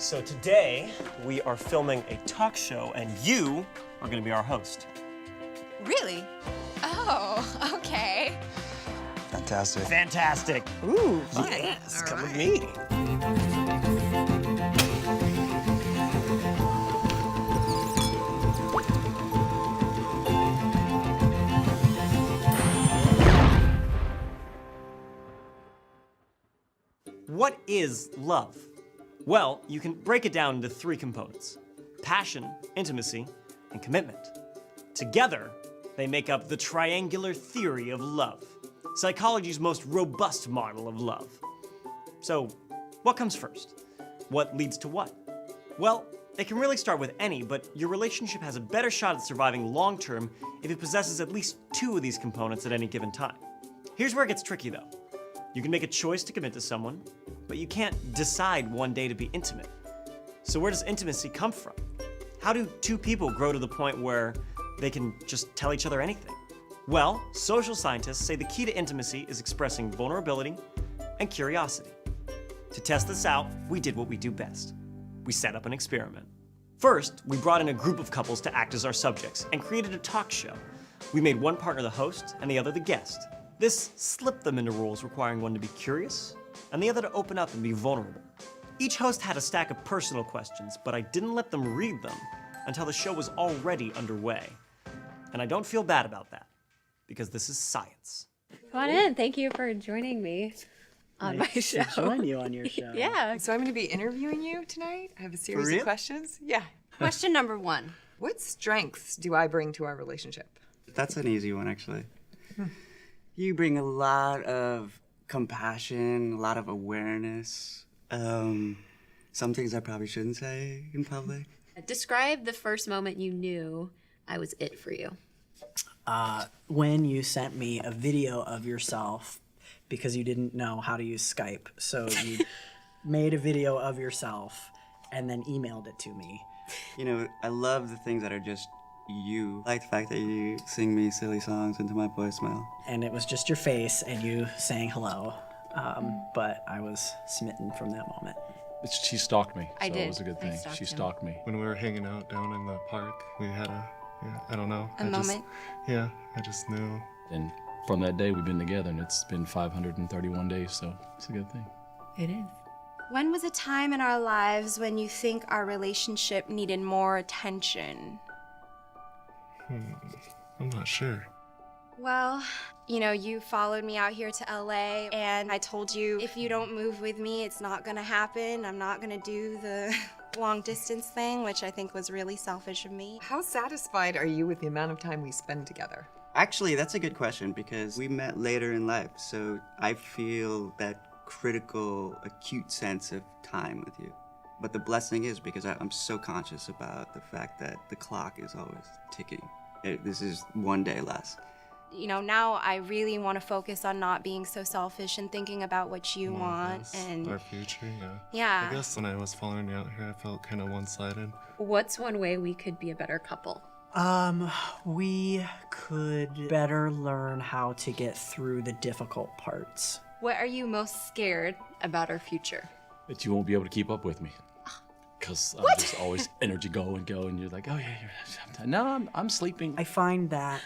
So today, we are filming a talk show, and you are gonna be our host. Really? Oh, okay. Fantastic. Fantastic. Ooh, fun. Yes, All come right. with me. What is love? Well, you can break it down into three components: passion, intimacy, and commitment. Together, they make up the triangular theory of love, psychology's most robust model of love. So, what comes first? What leads to what? Well, it can really start with any, but your relationship has a better shot at surviving long-term if it possesses at least two of these components at any given time. Here's where it gets tricky, though. You can make a choice to commit to someone, but you can't decide one day to be intimate. So where does intimacy come from? How do two people grow to the point where they can just tell each other anything? Well, social scientists say the key to intimacy is expressing vulnerability and curiosity. To test this out, we did what we do best. We set up an experiment. First, we brought in a group of couples to act as our subjects and created a talk show. We made one partner the host and the other the guest. This slipped them into roles requiring one to be curious and the other to open up and be vulnerable. Each host had a stack of personal questions, but I didn't let them read them until the show was already underway. And I don't feel bad about that, because this is science. Come on in. Thank you for joining me on my show. To join you on your show. Yeah. So I'm going to be interviewing you tonight. I have a series real? of questions. Yeah. Question number one. What strengths do I bring to our relationship? That's an easy one, actually. You bring a lot of compassion, a lot of awareness. Some things I probably shouldn't say in public. Describe the first moment you knew I was it for you. When you sent me a video of yourself because you didn't know how to use Skype. So you made a video of yourself and then emailed it to me. You know, I love the things that are just you. I like the fact that you sing me silly songs into my voicemail. And it was just your face and you saying hello. But I was smitten from that moment. She stalked me, I so did. it was a good I thing. stalked She him. stalked me. When we were hanging out down in the park, we had I don't know. A moment? I just knew. And from that day, we've been together, and it's been 531 days, so it's a good thing. It is. When was a time in our lives when you think our relationship needed more attention? I'm not sure. Well, you know, you followed me out here to LA, and I told you if you don't move with me, it's not gonna happen. I'm not gonna do the long distance thing, which I think was really selfish of me. How satisfied are you with the amount of time we spend together? Actually, that's a good question because we met later in life, so I feel that critical, acute sense of time with you. But the blessing is because I'm so conscious about the fact that the clock is always ticking. This is one day less. You know, now I really want to focus on not being so selfish and thinking about what you want. Yes, And our future, yeah. yeah. I guess when I was following you out here, I felt kind of one-sided. What's one way we could be a better couple? We could better learn how to get through the difficult parts. What are you most scared About our future. That you won't be able to keep up with me. Because I'm just always energy go, and you're like, oh yeah, no, I'm sleeping. I find that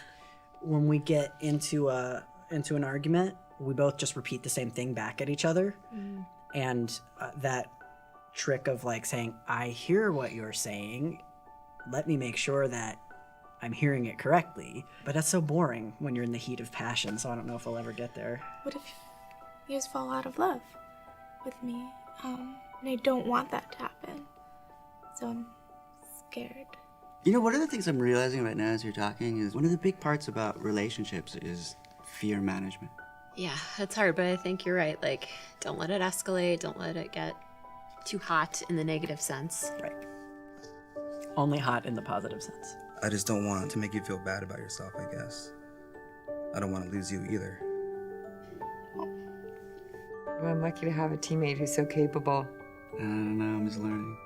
when we get into an argument, we both just repeat the same thing back at each other. And that trick of like saying, I hear what you're saying, let me make sure that I'm hearing it correctly. But that's so boring when you're in the heat of passion, so I don't know if I'll ever get there. What if you guys fall out of love with me? And I don't want that to happen. So I'm scared. You know, one of the things I'm realizing right now as you're talking is one of the big parts about relationships is fear management. Yeah, it's hard, but I think you're right. Like, don't let it escalate. Don't let it get too hot in the negative sense. Right. Only hot in the positive sense. I just don't want to make you feel bad about yourself, I guess. I don't want to lose you either. Well, I'm lucky to have a teammate who's so capable. I don't know, I'm just learning.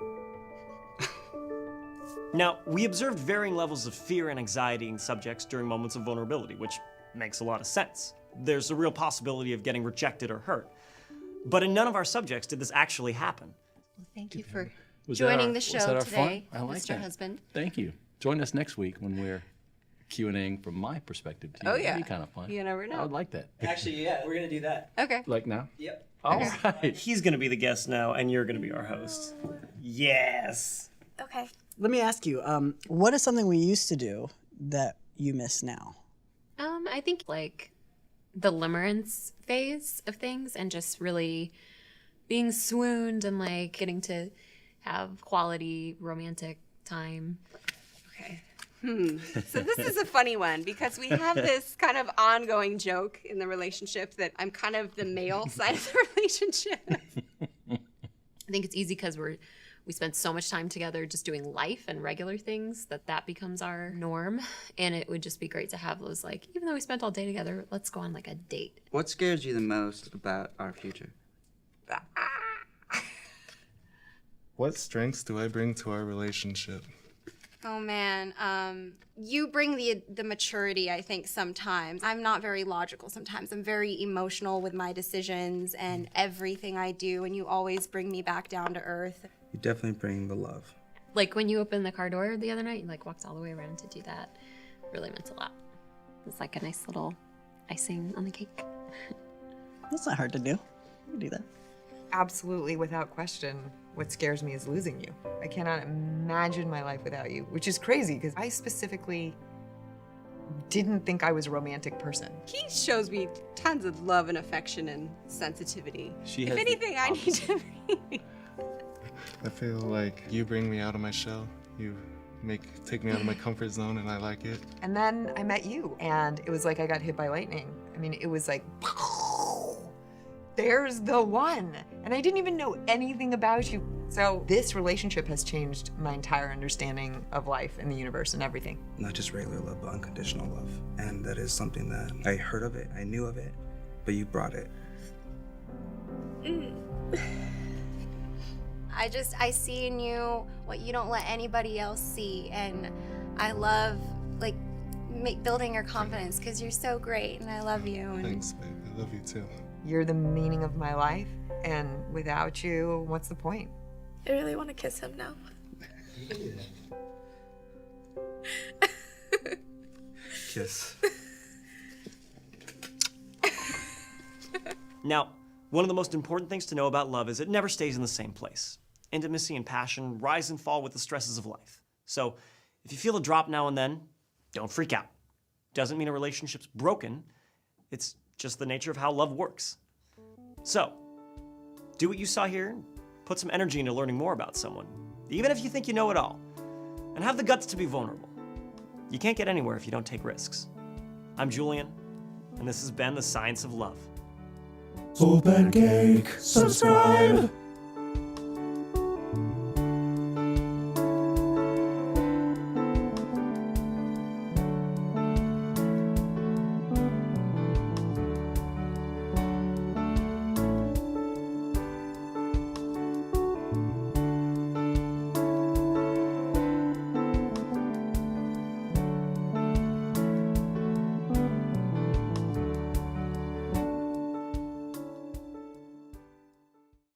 Now, we observed varying levels of fear and anxiety in subjects during moments of vulnerability, which makes a lot of sense. There's a real possibility of getting rejected or hurt. But in none of our subjects did this actually happen. Well, thank you for Was joining the was show that our today, fun? I like Mr. that. Husband. Thank you. Join us next week when we're Q&Ing from my perspective to you. Oh, yeah. That'd be kind of fun. You never know. I would like that. Actually, yeah, we're gonna do that. Okay. Like now? Yep. All right. He's gonna be the guest now, and you're gonna be our host. Yes. Okay. Let me ask you, what is something we used to do that you miss now? I think like the limerence phase of things and just really being swooned and like getting to have quality romantic time. Okay. So this is a funny one because we have this kind of ongoing joke in the relationship that I'm kind of the male side of the relationship. I think it's easy because we spend so much time together just doing life and regular things that becomes our norm. And it would just be great to have those, like, even though we spent all day together, let's go on like a date. What scares you the most about our future? What strengths do I bring to our relationship? Oh man, you bring the maturity, I think, sometimes. I'm not very logical sometimes. I'm very emotional with my decisions and everything I do, and you always bring me back down to earth. You definitely bring the love. Like when you opened the car door the other night, you like walked all the way around to do that. Really meant a lot. It's like a nice little icing on the cake. That's not hard to do. You can do that. Absolutely, without question, what scares me is losing you. I cannot imagine my life without you, which is crazy because I specifically didn't think I was a romantic person. He shows me tons of love and affection and sensitivity. She If has the anything, I need to be. I feel like you bring me out of my shell. You take me out of my comfort zone, and I like it. And then I met you, and it was like I got hit by lightning. I mean, it was like, there's the one. And I didn't even know anything about you. So this relationship has changed my entire understanding of life and the universe and everything. Not just regular love, but unconditional love. And that is something that I heard of it, I knew of it, but you brought it. I see in you what you don't let anybody else see, and I love like building your confidence because you're so great, and I love you. And Thanks, babe. I love you too. You're the meaning of my life, and without you, what's the point? I really want to kiss him now. Kiss. Now, one of the most important things to know about love is it never stays in the same place. Intimacy and passion rise and fall with the stresses of life. So, if you feel a drop now and then, don't freak out. Doesn't mean a relationship's broken. It's just the nature of how love works. So, do what you saw here and put some energy into learning more about someone, even if you think you know it all. And have the guts to be vulnerable. You can't get anywhere if you don't take risks. I'm Julian, and this has been The Science of Love. So pancake, subscribe.